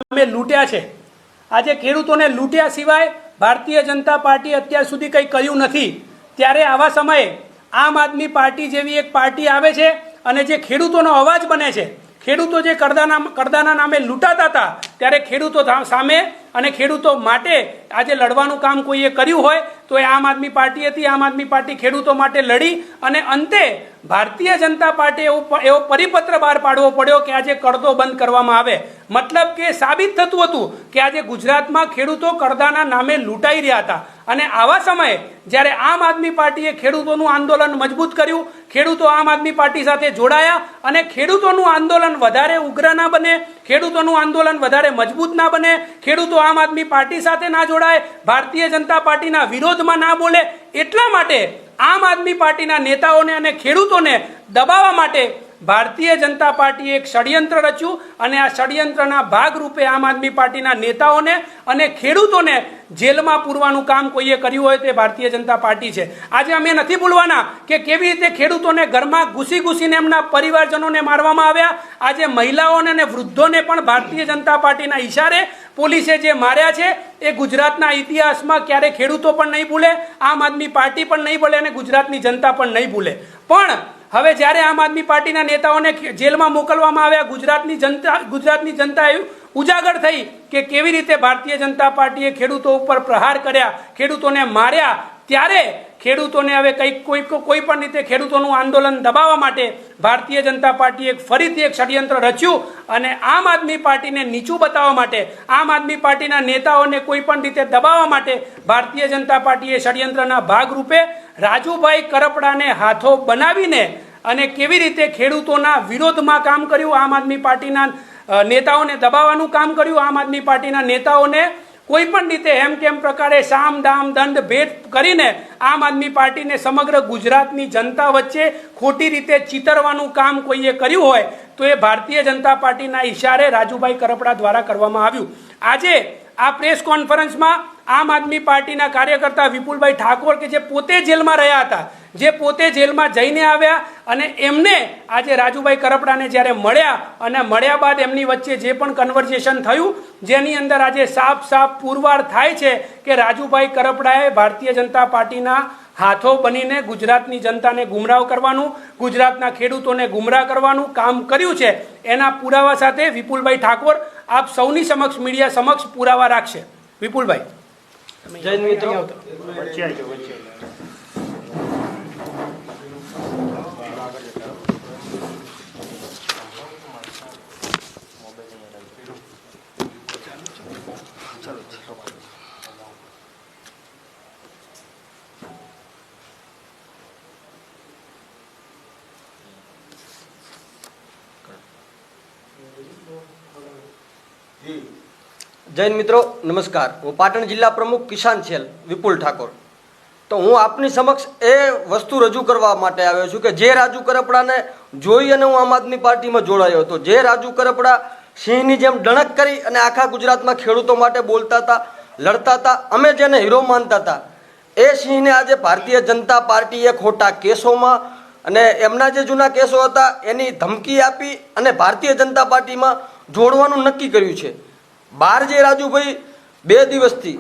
અમે લૂંટ્યા છે। આજે ખેડૂતોને લૂંટ્યા સિવાય ભારતીય જનતા પાર્ટી અત્યાર સુધી કંઈ કર્યું નથી। ત્યારે આવા સમયે આમ આદમી પાર્ટી જેવી એક પાર્ટી આવે છે અને જે ખેડૂતોનો અવાજ બને છે। ખેડૂતો જે કરદાના નામે લૂંટાતા હતા ત્યારે ખેડૂતો સામે અને ખેડૂતો માટે આજે લડવાનું કામ કોઈએ કર્યું હોય તો એ આમ આદમી પાર્ટી હતી। આમ આદમી પાર્ટી ખેડૂતો માટે લડી અને અંતે ભારતીય જનતા પાર્ટી એવો પરિપત્ર બહાર પાડવો પડ્યો કે આજે કરદો બંધ કરવામાં આવે। મતલબ કે સાબિત થતું હતું કે આજે ગુજરાતમાં ખેડૂતો કરદાના નામે લૂંટાઈ રહ્યા હતા અને આવા સમયે જ્યારે આમ આદમી પાર્ટીએ ખેડૂતોનું આંદોલન મજબૂત કર્યું, ખેડૂતો આમ આદમી પાર્ટી સાથે જોડાયા અને ખેડૂતોનું આંદોલન વધારે ઉગ્ર ના બને, ખેડૂતોનું આંદોલન વધારે મજબૂત ના બને, ખેડૂતો આમ આદમી પાર્ટી સાથે ના જોડાય, ભારતીય જનતા પાર્ટીના વિરોધમાં ના બોલે, એટલા માટે આમ આદમી પાર્ટીના નેતાઓને અને ખેડૂતોને દબાવવા માટે ભારતીય જનતા પાર્ટીએ એક ષડયંત્ર રચ્યું અને આ ષડયંત્રના ભાગરૂપે આમ આદમી પાર્ટીના નેતાઓને અને ખેડૂતોને જેલમાં પૂરવાનું કામ કોઈએ કર્યું હોય તે ભારતીય જનતા પાર્ટી છે। આજે અમે નથી ભૂલવાના કે કેવી રીતે ખેડૂતોને ઘરમાં ઘૂસી ઘૂસીને એમના પરિવારજનોને મારવામાં આવ્યા। આજે મહિલાઓને અને વૃદ્ધોને પણ ભારતીય જનતા પાર્ટીના ઈશારે પોલીસે જે માર્યા છે એ ગુજરાતના ઇતિહાસમાં ક્યારે ખેડૂતો પણ નહીં ભૂલે, આમ આદમી પાર્ટી પણ નહીં ભૂલે અને ગુજરાતની જનતા પણ નહીં ભૂલે। પણ હવે જ્યારે આમ આદમી પાર્ટીના નેતાઓને જેલમાં મોકલવામાં આવ્યા, ગુજરાતની જનતા ઉજાગર થઈ કે કેવી રીતે ભારતીય જનતા પાર્ટીએ ખેડૂતો ઉપર પ્રહાર કર્યા, ખેડૂતોને માર્યા, ત્યારે ખેડૂતોને હવે કોઈ પણ રીતે ખેડૂતોનું આંદોલન દબાવવા માટે ભારતીય જનતા પાર્ટીએ ફરીથી એક ષડયંત્ર રચ્યું અને આમ આદમી પાર્ટીને નીચું બતાવવા માટે, આમ આદમી પાર્ટીના નેતાઓને કોઈ પણ રીતે દબાવવા માટે ભારતીય જનતા પાર્ટીએ ષડયંત્રના ભાગરૂપે રાજુભાઈ કરપડાને હાથો બનાવીને અને કેવી રીતે ખેડૂતોના વિરોધમાં કામ કર્યું, આમ આદમી પાર્ટીના નેતાઓને દબાવવાનું કામ કર્યું, આમ આદમી પાર્ટીના નેતાઓને કોઈ પણ રીતે એમ કેમ પ્રકારે સામ દામ દંડ ભેટ કરીને આમ આદમી પાર્ટીને સમગ્ર ગુજરાતની જનતા વચ્ચે ખોટી રીતે ચીતરવાનું કામ કોઈએ કર્યું હોય તો એ ભારતીય જનતા પાર્ટીના ઈશારે રાજુભાઈ કરપડા દ્વારા કરવામાં આવ્યું। આજે આ પ્રેસ કોન્ફરન્સમાં આમ આદમી પાર્ટીના કાર્યકર્તા વિપુલભાઈ ઠાકોર કે જે પોતે જેલમાં રહ્યા હતા, જે પોતે જેલમાં જઈને આવ્યા અને એમને આજે રાજુભાઈ કરપડાને જ્યારે મળ્યા અને મળ્યા બાદ એમની વચ્ચે જે પણ કન્વર્ઝેશન થયું જેની અંદર આજે સાફ પુરવાર થાય છે કે રાજુભાઈ કરપડાએ ભારતીય જનતા પાર્ટીના હાથો બનીને ગુજરાતની જનતાને ગુમરાહ કરવાનું, ગુજરાતના ખેડૂતોને ગુમરાહ કરવાનું કામ કર્યું છે। એના પુરાવા સાથે વિપુલભાઈ ઠાકોર આપ સૌની સમક્ષ, મીડિયા સમક્ષ પુરાવા રાખશે। વિપુલભાઈ, જય મિત્રો, જૈન મિત્રો નમસ્કાર। હું પાટણ જિલ્લા પ્રમુખ કિસાન સેલ વિપુલ ઠાકોર। તો હું આપની સમક્ષ એ વસ્તુ રજૂ કરવા માટે આવ્યો છું કે જે રાજુ કરપડાને જોઈ અને હું આમ આદમી પાર્ટીમાં જોડાયો હતો, જે રાજુ કરપડા સિંહની જેમ ડણક કરી અને આખા ગુજરાતમાં ખેડૂતો માટે બોલતા હતા, લડતા હતા, અમે જેને હીરો માનતા હતા, એ સિંહને આજે ભારતીય જનતા પાર્ટીએ ખોટા કેસોમાં અને એમના જે જૂના કેસો હતા એની ધમકી આપી અને ભારતીય જનતા પાર્ટીમાં જોડવાનું નક્કી કર્યું છે। બહાર જે રાજુભાઈ 2 દિવસથી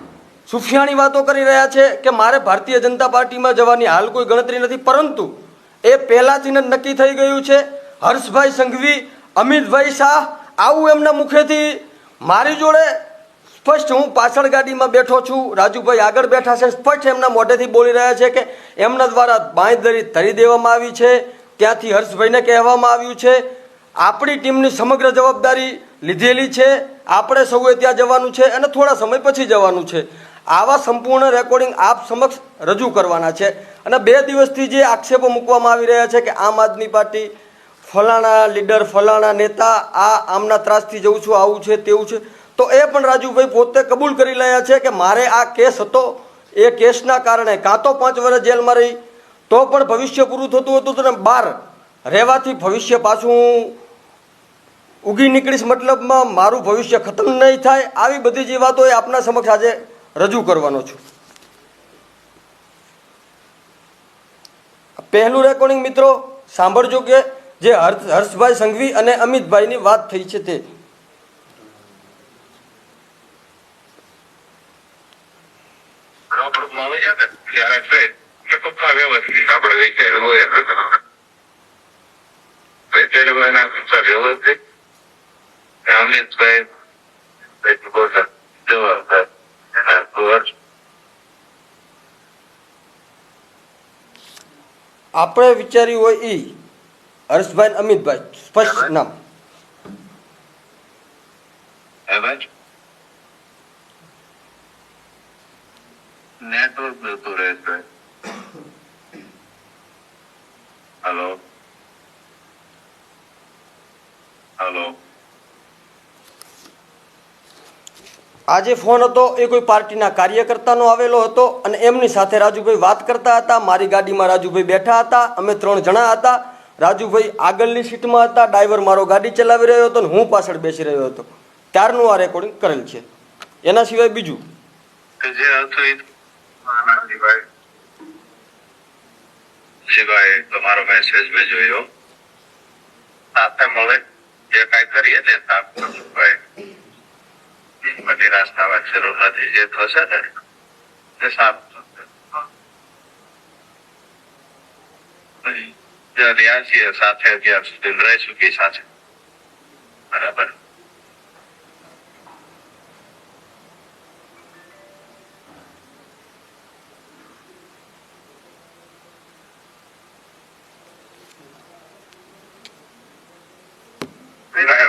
સુફિયાણી વાતો કરી રહ્યા છે કે મારે ભારતીય જનતા પાર્ટીમાં જવાની હાલ કોઈ ગણતરી નથી, પરંતુ એ પહેલાંથી જ નક્કી થઈ ગયું છે। હર્ષભાઈ સંઘવી, અમિતભાઈ શાહ, આવું એમના મુખેથી મારી જોડે સ્પષ્ટ, હું પાછળ ગાડીમાં બેઠો છું, રાજુભાઈ આગળ બેઠા છે, સ્પષ્ટ એમના મોઢેથી બોલી રહ્યા છે કે એમના દ્વારા બાંયધરી ધરી દેવામાં આવી છે, ત્યાંથી હર્ષભાઈને કહેવામાં આવ્યું છે આપણી ટીમની સમગ્ર જવાબદારી લીધેલી છે, આપણે સૌએ ત્યાં જવાનું છે અને થોડા સમય પછી જવાનું છે। આવા સંપૂર્ણ રેકોર્ડિંગ આપ સમક્ષ રજૂ કરવાના છે અને 2 દિવસથી જે આક્ષેપો મૂકવામાં આવી રહ્યા છે કે આમ આદમી પાર્ટી ફલાણા લીડર, ફલાણા નેતા, આમના ત્રાસથી જઉં છું, આવું છે તેવું છે, તો એ પણ રાજુભાઈ પોતે કબૂલ કરી રહ્યા છે કે મારે આ કેસ હતો, એ કેસના કારણે કાં તો 5 વર્ષ જેલમાં રહી તો પણ ભવિષ્ય પૂરું થતું હતું અને બહાર રહેવાથી ભવિષ્ય પાછું ઉગી નીકળીશ, મતલબમાં મારું ભવિષ્ય ખતમ નહીં થાય। આવી બધી જે વાતો એ આપના સમક્ષ આજે રજૂ કરવાનો છું। પહેલું રેકોર્ડિંગ મિત્રો સાંભળજો કે જે હર્ષભાઈ સંઘવી અને અમિતભાઈની વાત થઈ છે તે વ્યવસ્થિત આપણે વિચાર હોય વ્યવસ્થિત અમિતભાઈ જવાબદાર આપણે વિચાર્યું હોય એ હર્ષભાઈ અને અમિતભાઈ સ્પષ્ટ નામ નેટવર્ક જતું રહેશે. હલો હલો આજે ફોન હતો એ કોઈ પાર્ટીના કાર્યકર્તાનો આવેલો હતો અને એમની સાથે રાજુભાઈ વાત કરતા હતા. મારી ગાડીમાં રાજુભાઈ બેઠા હતા, અમે 3 જણા હતા. રાજુભાઈ આગળની સીટમાં હતા, ડ્રાઈવર મારો ગાડી ચલાવી રહ્યો હતો અને હું પાછળ બેસી રહ્યો હતો. ત્યારનું આ રેકોર્ડિંગ કરેલ છે. એના સિવાય બીજું જે હતું સિવાય તમારો મેસેજ મેં જોયો. સાથે મળે જે કાંઈ કરીએ ને બધી રાસ્તામાં જરૂર નથી. જે થશે ને એ સારું થશે. રહ્યા છીએ સાથે અત્યાર સુધી રહી ચૂકી સાથે. બરાબર.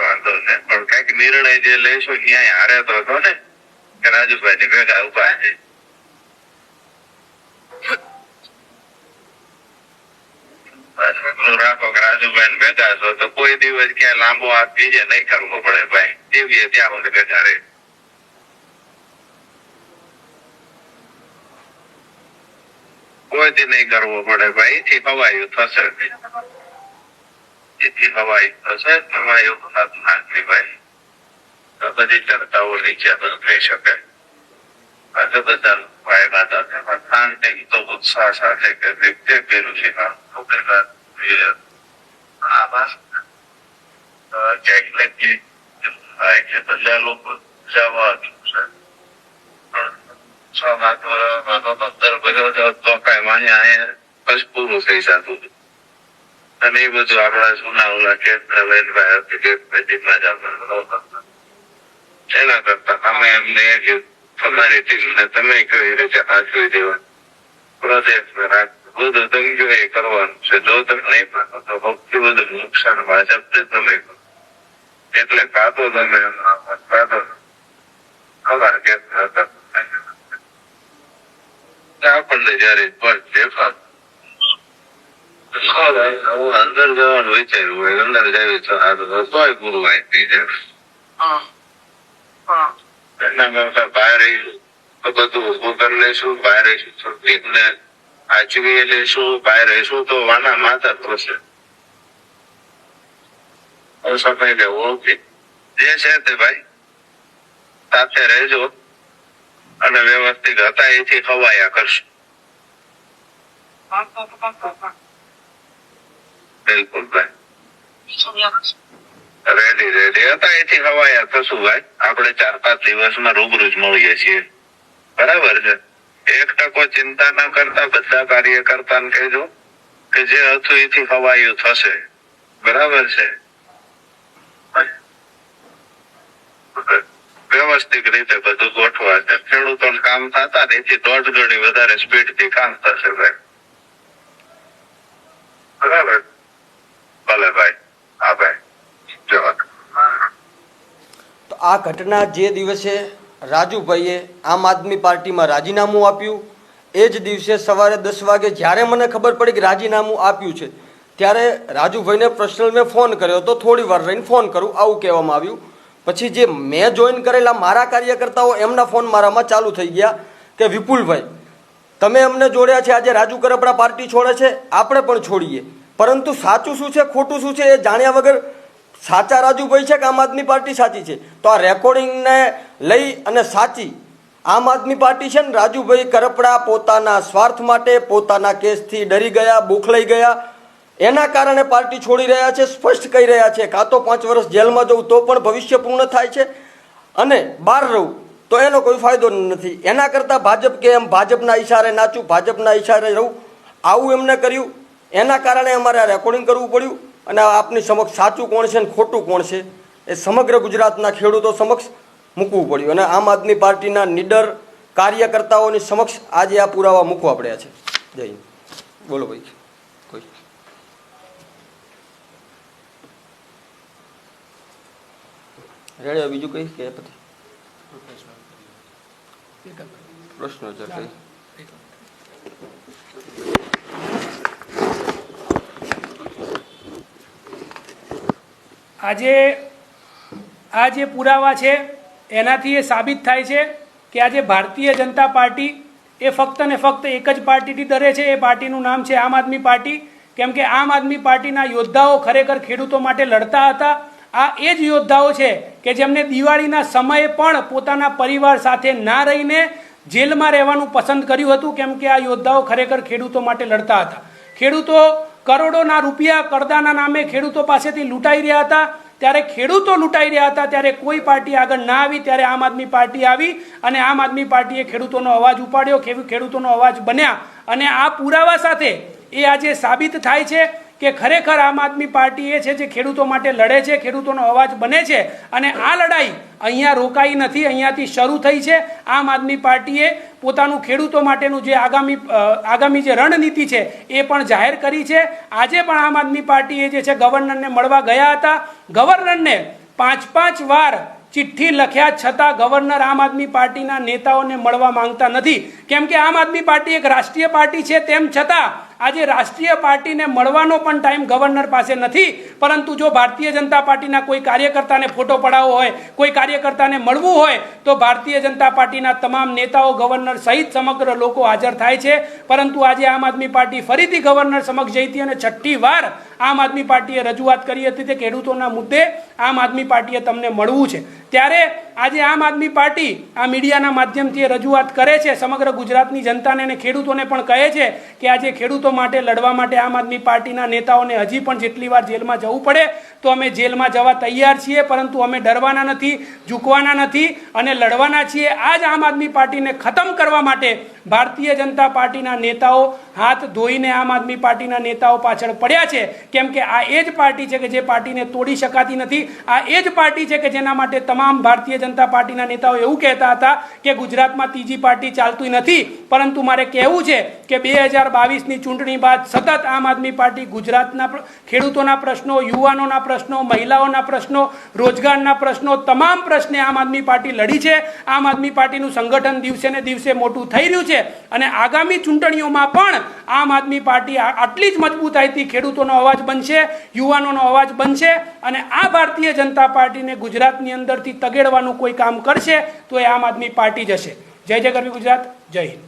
વાંધો ને પણ કઈક નિર્ણય જે લઈશું ક્યાંય હારે તો હતો ને કે રાજુભાઈ ની ભેગા ઉભા છે. રાખો કે રાજુભાઈ ને ભેગા છો તો કોઈ દિવસ ક્યાં લાંબો હાથ બીજે નહીં કરવો પડે ભાઈ. જેવી ત્યાં સુધી ભેગા રહે. કોઈથી નહીં કરવો પડે ભાઈ. એથી હવાયું થશે. જેથી હવાઈ થશે એમાં એવું થતું નથી ભાઈ. તો બધી ચર્ચાઓ નીચે થઈ શકે. આજે બધા ફાયદા થશે પણ શાંતિ તો ઉત્સાહ સાથે કે વ્યક્તિ કર્યું છે બધા લોકો જવા છે. 6-7 વર્ષમાં તો 15 ભર્યો તો કઈ માન્ય બસ પૂરું થઈ જતું. અને એ બધું આપણા જૂના ઓલા એના કરતા તમે એમને તમારી ટીમને તમે કઈ રીતે સાચવી દેવા પ્રોજેક્ટ બધું તમે એ કરવાનું છે. જો તમે નહીં પાડો તો સૌથી બધું નુકસાન ભાજપને તમે કરો. એટલે કાતો તમે કાતો ખબર કે આપણને જયારે દેખાત અંદર જવાનું વિચાર્યું હોય અંદર જવી તોય ગુરુ આપી એના કરતા બહાર બધું ઉભું કરી લેશું. બહાર એકને આચવી લેશું. બહાર રહીશું તો વાના માતા થશે. સમય લેવો જે છે તે ભાઈ સાથે રહેજો અને વ્યવસ્થિત હતા એથી ખવાયા કરશું. બિલકુલ ભાઈ રેડી હતા એથી હવાયા થશું ભાઈ. આપણે 4-5 દિવસમાં રૂબરૂ જ મળીએ છીએ. બરાબર છે. 1% ચિંતા ના કરતા બધા કાર્યકર્તા ને કહેજો કે જે હતું એથી હવાયું થશે. બરાબર છે. વ્યવસ્થિત રીતે બધું ગોઠવા છે. ખેડૂતોને કામ થતા એથી 1.5 ગણી વધારે સ્પીડ થી કામ થશે ભાઈ. બરાબર. ભલે ભાઈ. હા ભાઈ. જવા તો આ ઘટના જે દિવસે રાજુભાઈએ આમ આદમી પાર્ટીમાં રાજીનામું આપ્યું એ જ દિવસે સવારે 10 વાગે જ્યારે મને ખબર પડી કે રાજીનામું આપ્યું છે ત્યારે રાજુભાઈને પર્સનલ મેં ફોન કર્યો હતો. થોડી વાર રહીને ફોન કરું આવું કહેવામાં આવ્યું. પછી જે મેં જોઈન કરેલા મારા કાર્યકર્તાઓ એમના ફોન મારામાં ચાલુ થઈ ગયા કે વિપુલભાઈ તમે અમને જોડ્યા છે, આજે રાજુ કરપડા પાર્ટી છોડે છે, આપણે પણ છોડીએ. પરંતુ સાચું શું છે ખોટું શું છે એ જાણ્યા વગર સાચા રાજુભાઈ છે કે આમ આદમી પાર્ટી સાચી છે? તો આ રેકોર્ડિંગને લઈ અને સાચી આમ આદમી પાર્ટી છે ને રાજુભાઈ કરપડા પોતાના સ્વાર્થ માટે પોતાના કેસથી ડરી ગયા, બોખલાઈ ગયા, એના કારણે પાર્ટી છોડી રહ્યા છે. સ્પષ્ટ કહી રહ્યા છે કાં તો 5 વર્ષ જેલમાં જવું તો પણ ભવિષ્ય પૂર્ણ થાય છે અને બહાર રહું તો એનો કોઈ ફાયદો નથી. એના કરતાં ભાજપ કે એમ ભાજપના ઈશારે નાચું, ભાજપના ઈશારે રહું, આવું એમને કર્યું. એના કારણે અમારે આ રેકોર્ડિંગ કરવું પડ્યું. અને આપની સમક્ષ સાચું કોણ છે ને ખોટું કોણ છે એ સમગ્ર ગુજરાતના ખેડૂતો સમક્ષ મૂકવું પડ્યું. અને આમ આદમી પાર્ટીના નીડર કાર્યકર્તાઓની સમક્ષ આજે આ પુરાવા મૂકવા પડ્યા છે. જય હિન્દ. બોલો ભાઈ. કોઈ રેડી? બીજું કઈ કે પછી પ્રશ્ન છે કઈ? આજે આ જે પુરાવા છે એનાથી એ સાબિત થાય છે કે આજે ભારતીય જનતા પાર્ટી એ ફક્ત ને ફક્ત એક જ પાર્ટીથી ડરે છે. એ પાર્ટીનું નામ છે આમ આદમી પાર્ટી. કેમ કે આમ આદમી પાર્ટીના યોદ્ધાઓ ખરેખર ખેડૂતો માટે લડતા હતા. આ એ જ યોદ્ધાઓ છે કે જેમને દિવાળીના સમયે પણ પોતાના પરિવાર સાથે ના રહીને જેલમાં રહેવાનું પસંદ કર્યું હતું. કેમ કે આ યોદ્ધાઓ ખરેખર ખેડૂતો માટે લડતા હતા. ખેડૂતો કરોડોના રૂપિયા કરદાના નામે ખેડૂતો પાસેથી લૂંટાઈ રહ્યા હતા. ત્યારે ખેડૂતો લૂંટાઈ રહ્યા હતા ત્યારે કોઈ પાર્ટી આગળ ના આવી. ત્યારે આમ આદમી પાર્ટી આવી અને આમ આદમી પાર્ટીએ ખેડૂતોનો અવાજ ઉપાડ્યો, ખેડૂતોનો અવાજ બન્યા. અને આ પુરાવા સાથે એ આજે સાબિત થાય છે કે ખરેખર આમ આદમી પાર્ટી એ છે જે ખેડૂતો માટે લડે છે, ખેડૂતોનો અવાજ બને છે. અને આ લડાઈ અહીંયા રોકાઈ નથી, અહીંયાથી શરૂ થઈ છે. આમ આદમી પાર્ટીએ પોતાનું ખેડૂતો માટેનું જે આગામી જે રણનીતિ છે એ પણ જાહેર કરી છે. આજે પણ આમ આદમી પાર્ટીએ જે છે ગવર્નરને મળવા ગયા હતા. ગવર્નરને 5 વાર ચિઠ્ઠી લખ્યા છતાં ગવર્નર આમ આદમી પાર્ટીના નેતાઓને મળવા માંગતા નથી. કેમ કે આમ આદમી પાર્ટી એક રાષ્ટ્રીય પાર્ટી છે, તેમ છતાં આજે રાષ્ટ્રીય પાર્ટીને મળવાનો પણ ટાઈમ ગવર્નર પાસે નથી. પરંતુ જો ભારતીય જનતા પાર્ટીના કોઈ કાર્યકર્તાને ફોટો પડાવવો હોય, કોઈ કાર્યકર્તાને મળવું હોય તો ભારતીય જનતા પાર્ટીના તમામ નેતાઓ, ગવર્નર સહિત સમગ્ર લોકો હાજર થાય છે. પરંતુ આજે આમ આદમી પાર્ટી ફરીથી ગવર્નર સમક્ષ જઈ હતી અને 6ઠ્ઠી વાર આમ આદમી પાર્ટીએ રજૂઆત કરી હતી કે ખેડૂતોના મુદ્દે આમ આદમી પાર્ટીએ તમને મળવું છે. ત્યારે આજે આમ આદમી પાર્ટી આ મીડિયાના માધ્યમથી રજૂઆત કરે છે, સમગ્ર ગુજરાતની જનતાને અને ખેડૂતોને પણ કહે છે કે આજે ખેડૂતો માટે લડવા માટે આમ આદમી પાર્ટીના નેતાઓને હજી પણ જેટલી વાર જેલમાં જવું પડે તો અમે જેલમાં જવા તૈયાર છીએ. પરંતુ અમે ડરવાના નથી, ઝૂકવાના નથી અને લડવાના છીએ. આ જ આમ આદમી પાર્ટીને ખતમ કરવા માટે ભારતીય જનતા પાર્ટીના નેતાઓ હાથ ધોઈને આમ આદમી પાર્ટીના નેતાઓ પાછળ પડ્યા છે. કેમ કે આ એ જ પાર્ટી છે કે જે પાર્ટીને તોડી શકાતી નથી. આ એ જ પાર્ટી છે કે જેના માટે તમામ ભારતીય જનતા પાર્ટીના નેતાઓ એવું કહેતા હતા કે ગુજરાતમાં ત્રીજી પાર્ટી ચાલતી નથી. પરંતુ મારે કહેવું છે કે 2022ની ચૂંટણી બાદ સતત આમ આદમી પાર્ટી ગુજરાતના ખેડૂતોના પ્રશ્નો, યુવાનોના પ્રશ્નો, મહિલાઓના પ્રશ્નો, રોજગારના પ્રશ્નો, તમામ પ્રશ્ને આમ આદમી પાર્ટી લડી છે. આમ આદમી પાર્ટીનું સંગઠન દિવસે ને દિવસે મોટું થઈ રહ્યું છે અને આગામી ચૂંટણીઓમાં પણ આમ આદમી પાર્ટી આટલી જ મજબૂતાઈથી ખેડૂતોનો અવાજ બનશે, યુવાનોનો અવાજ બનશે. અને આ ભારતીય જનતા પાર્ટીને ગુજરાતની અંદરથી તગેડવાનું કોઈ કામ કરશે તો એ આમ આદમી પાર્ટી જ હશે. જય જય ગરવી ગુજરાત. જય હિન્દ.